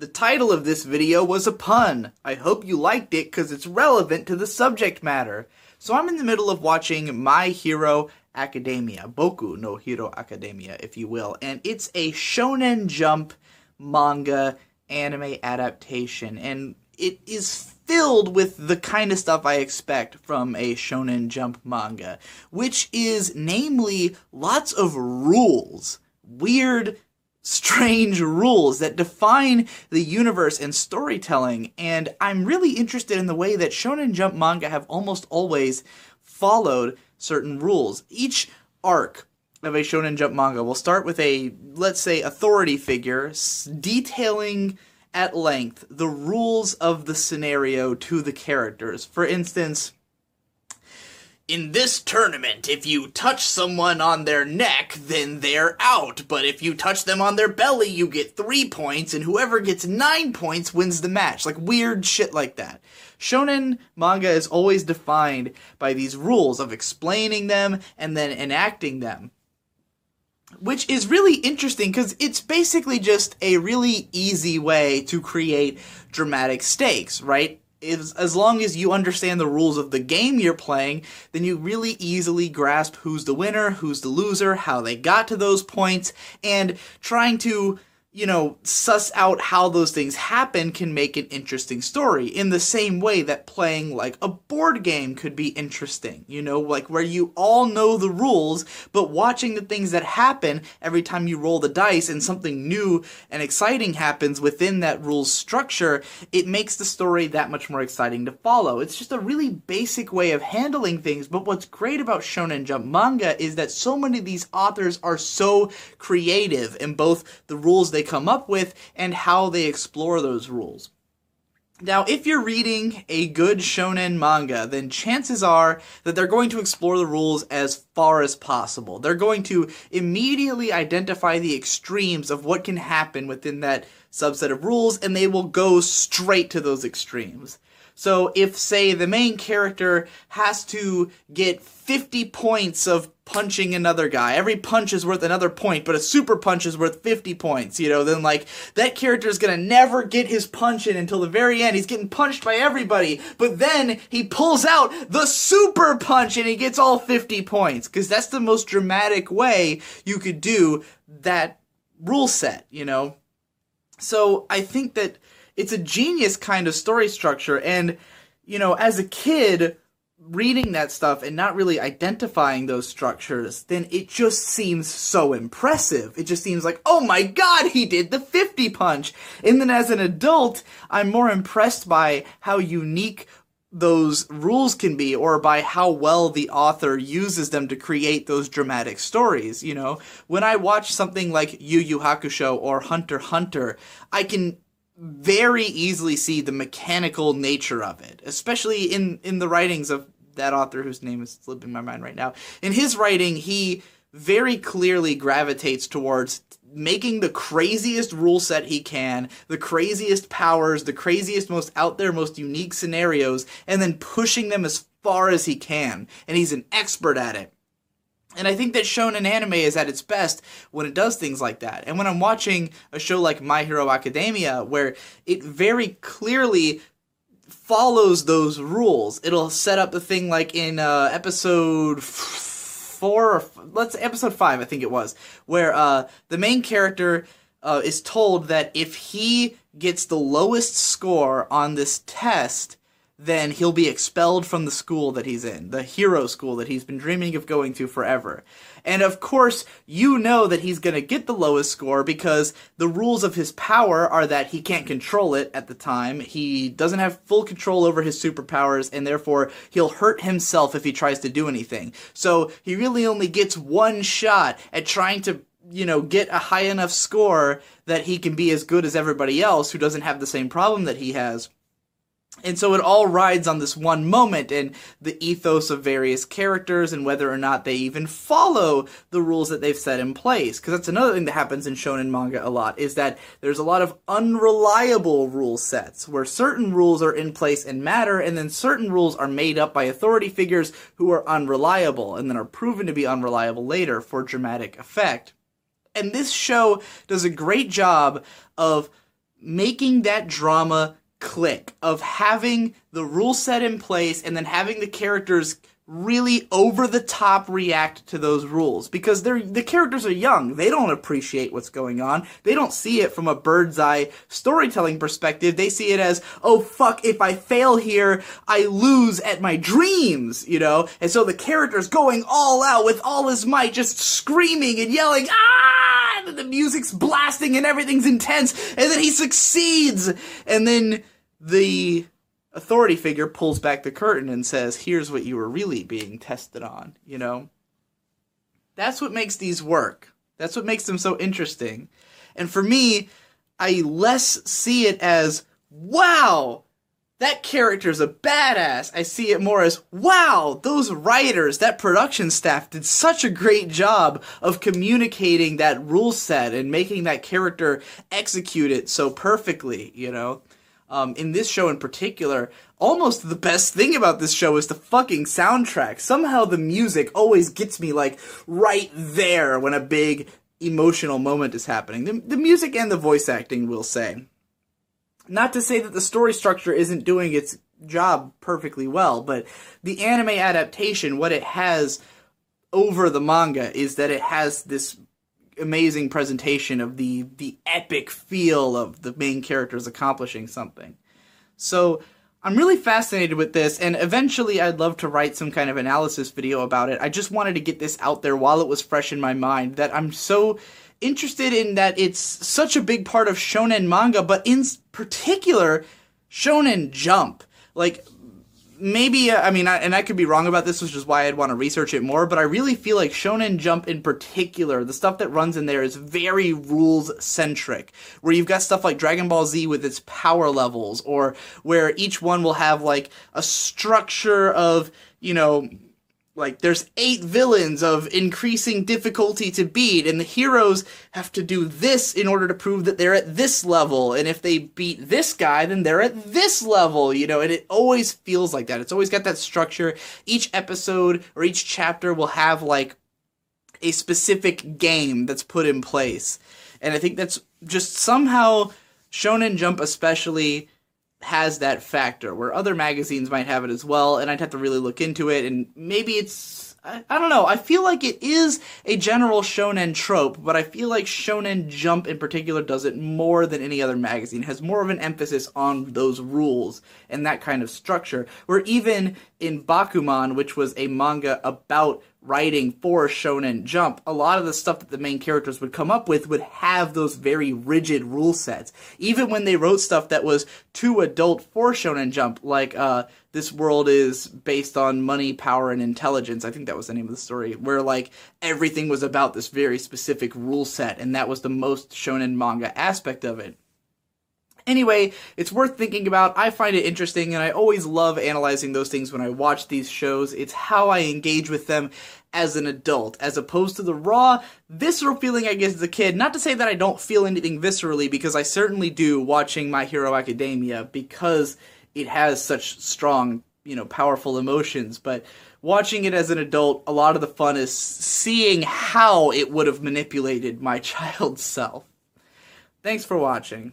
The title of this video was a pun. I hope you liked it because it's relevant to the subject matter. So I'm in the middle of watching My Hero Academia, Boku no Hero Academia, if you will, and it's a Shonen Jump manga anime adaptation, and it is filled with the kind of stuff I expect from a Shonen Jump manga, which is namely lots of rules, weird, strange rules that define the universe and storytelling, and I'm really interested in the way that Shonen Jump manga have almost always followed certain rules. Each arc of a Shonen Jump manga will start with a, let's say, authority figure detailing at length the rules of the scenario to the characters. For instance, in this tournament, if you touch someone on their neck, then they're out. But if you touch them on their belly, you get 3 points, and whoever gets 9 points wins the match. Like, weird shit like that. Shonen manga is always defined by these rules of explaining them and then enacting them, which is really interesting because it's basically just a really easy way to create dramatic stakes, right? As long as you understand the rules of the game you're playing, then you really easily grasp who's the winner, who's the loser, how they got to those points, and trying to, suss out how those things happen can make an interesting story, in the same way that playing, like, a board game could be interesting, like, where you all know the rules, but watching the things that happen every time you roll the dice and something new and exciting happens within that rules structure, it makes the story that much more exciting to follow. It's just a really basic way of handling things, but what's great about Shonen Jump manga is that so many of these authors are so creative in both the rules they come up with and how they explore those rules. Now, if you're reading a good shonen manga, then chances are that they're going to explore the rules as far as possible. They're going to immediately identify the extremes of what can happen within that subset of rules, and they will go straight to those extremes. So if, say, the main character has to get 50 points of punching another guy, every punch is worth another point, but a super punch is worth 50 points, then, like, that character is gonna never get his punch in until the very end. He's getting punched by everybody, but then he pulls out the super punch and he gets all 50 points, because that's the most dramatic way you could do that rule set, So I think that it's a genius kind of story structure, and, as a kid, reading that stuff and not really identifying those structures, then it just seems so impressive. It just seems like, oh my god, he did the 50 punch! And then as an adult, I'm more impressed by how unique those rules can be, or by how well the author uses them to create those dramatic stories, When I watch something like Yu Yu Hakusho or Hunter x Hunter, I can very easily see the mechanical nature of it, especially in the writings of that author whose name is slipping my mind right now. In his writing, he very clearly gravitates towards making the craziest rule set he can, the craziest powers, the craziest, most out there, most unique scenarios, and then pushing them as far as he can. And he's an expert at it. And I think that shonen anime is at its best when it does things like that. And when I'm watching a show like My Hero Academia, where it very clearly follows those rules, it'll set up a thing like in episode 5, I think it was, where the main character is told that if he gets the lowest score on this test, then he'll be expelled from the school that he's in, the hero school that he's been dreaming of going to forever. And of course, that he's going to get the lowest score because the rules of his power are that he can't control it at the time, he doesn't have full control over his superpowers, and therefore he'll hurt himself if he tries to do anything. So he really only gets one shot at trying to get a high enough score that he can be as good as everybody else who doesn't have the same problem that he has. And so it all rides on this one moment and the ethos of various characters and whether or not they even follow the rules that they've set in place. Because that's another thing that happens in shonen manga a lot, is that there's a lot of unreliable rule sets where certain rules are in place and matter, and then certain rules are made up by authority figures who are unreliable and then are proven to be unreliable later for dramatic effect. And this show does a great job of making that drama click, of having the rule set in place and then having the characters really over the top react to those rules, because the characters are young. They don't appreciate what's going on. They don't see it from a bird's eye storytelling perspective. They see it as, oh fuck, if I fail here, I lose at my dreams, you know? And so the character's going all out with all his might, just screaming and yelling, ah! And the music's blasting and everything's intense, and then he succeeds! And then the authority figure pulls back the curtain and says, here's what you were really being tested on, you know? That's what makes these work. That's what makes them so interesting. And for me, I less see it as, wow, that character's a badass. I see it more as, wow, those writers, that production staff did such a great job of communicating that rule set and making that character execute it so perfectly, you know? In this show in particular, almost the best thing about this show is the fucking soundtrack. Somehow the music always gets me, like, right there when a big emotional moment is happening. The music and the voice acting, we'll say. Not to say that the story structure isn't doing its job perfectly well, but the anime adaptation, what it has over the manga is that it has this amazing presentation of the epic feel of the main characters accomplishing something. So I'm really fascinated with this, and eventually I'd love to write some kind of analysis video about it. I just wanted to get this out there while it was fresh in my mind, that I'm so interested in that it's such a big part of shonen manga, but in particular, Shonen Jump. Like, maybe, I could be wrong about this, which is why I'd want to research it more, but I really feel like Shonen Jump in particular, the stuff that runs in there is very rules-centric, where you've got stuff like Dragon Ball Z with its power levels, or where each one will have, like, a structure of, you know, like, there's 8 villains of increasing difficulty to beat, and the heroes have to do this in order to prove that they're at this level, and if they beat this guy, then they're at this level, you know, and it always feels like that. It's always got that structure. Each episode, or each chapter will have, like, a specific game that's put in place, and I think that's just somehow, Shonen Jump especially has that factor, where other magazines might have it as well, and I'd have to really look into it, and maybe it's, I don't know, I feel like it is a general shonen trope, but I feel like Shonen Jump in particular does it more than any other magazine, has more of an emphasis on those rules and that kind of structure, where even in Bakuman, which was a manga about writing for Shonen Jump, a lot of the stuff that the main characters would come up with would have those very rigid rule sets. Even when they wrote stuff that was too adult for Shonen Jump, like this world is based on money, power, and intelligence, I think that was the name of the story, where like everything was about this very specific rule set, and that was the most shonen manga aspect of it. Anyway, it's worth thinking about. I find it interesting, and I always love analyzing those things when I watch these shows. It's how I engage with them as an adult, as opposed to the raw, visceral feeling I get as a kid. Not to say that I don't feel anything viscerally, because I certainly do watching My Hero Academia, because it has such strong, you know, powerful emotions. But watching it as an adult, a lot of the fun is seeing how it would have manipulated my child self. Thanks for watching.